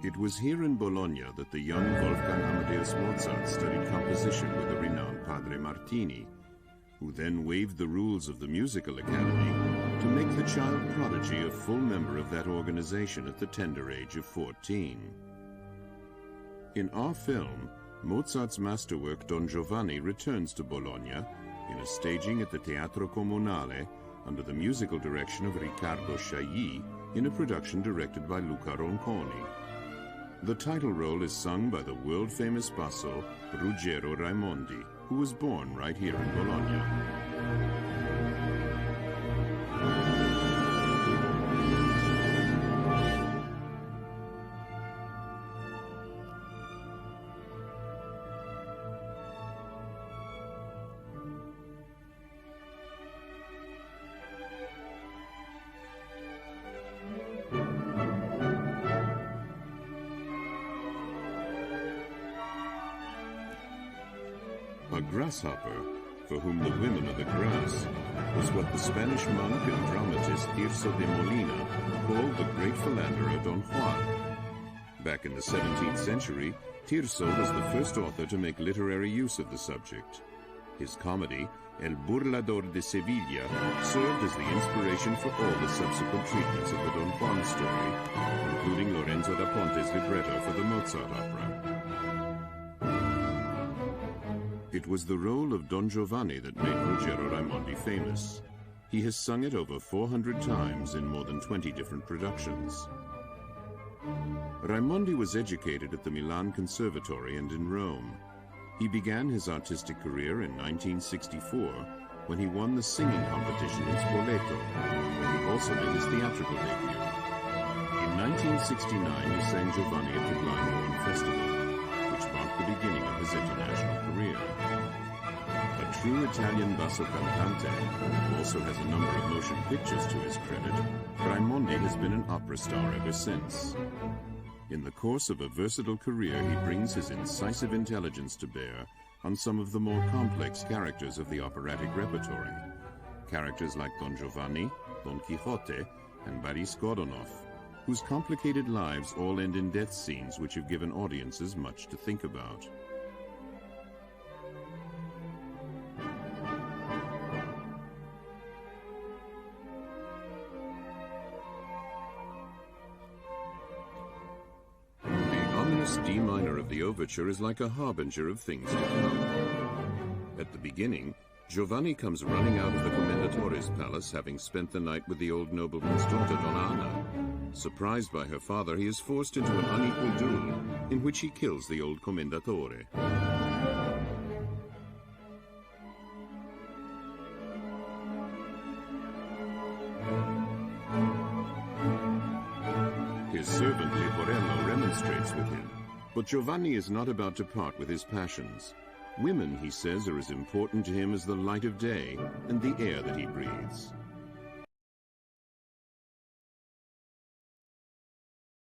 It was here in Bologna that the young Wolfgang Amadeus Mozart studied composition with the renowned Padre Martini, who then waived the rules of the Musical Academy to make the child prodigy a full member of that organization at the tender age of 14. In our film, Mozart's masterwork Don Giovanni returns to Bologna in a staging at the Teatro Comunale under the musical direction of Riccardo Chailly in a production directed by Luca Ronconi. The title role is sung by the world-famous basso Ruggero Raimondi, who was born right here in Bologna. A grasshopper, for whom the women are the grass, was what the Spanish monk and dramatist Tirso de Molina called the great philanderer Don Juan. Back in the 17th century, Tirso was the first author to make literary use of the subject. His comedy, El Burlador de Sevilla, served as the inspiration for all the subsequent treatments of the Don Juan story, including Lorenzo da Ponte's libretto for the Mozart opera. It was the role of Don Giovanni that made Ruggero Raimondi famous. He has sung it over 400 times in more than 20 different productions. Raimondi was educated at the Milan Conservatory and in Rome. He began his artistic career in 1964 when he won the singing competition in Spoleto, where he also made his theatrical debut. In 1969, he sang Giovanni at the Blind Horn Festival, which marked the beginning of his international career. A true Italian basso cantante, who also has a number of motion pictures to his credit, Raimondi has been an opera star ever since. In the course of a versatile career, he brings his incisive intelligence to bear on some of the more complex characters of the operatic repertory. Characters like Don Giovanni, Don Quixote, and Boris Godunov, whose complicated lives all end in death scenes which have given audiences much to think about. D minor of the overture is like a harbinger of things to come. At the beginning, Giovanni comes running out of the Commendatore's palace, having spent the night with the old nobleman's daughter, Donna Anna. Surprised by her father, he is forced into an unequal duel, in which he kills the old Commendatore. His servant Leporello remonstrates with him, but Giovanni is not about to part with his passions. Women, he says, are as important to him as the light of day and the air that he breathes.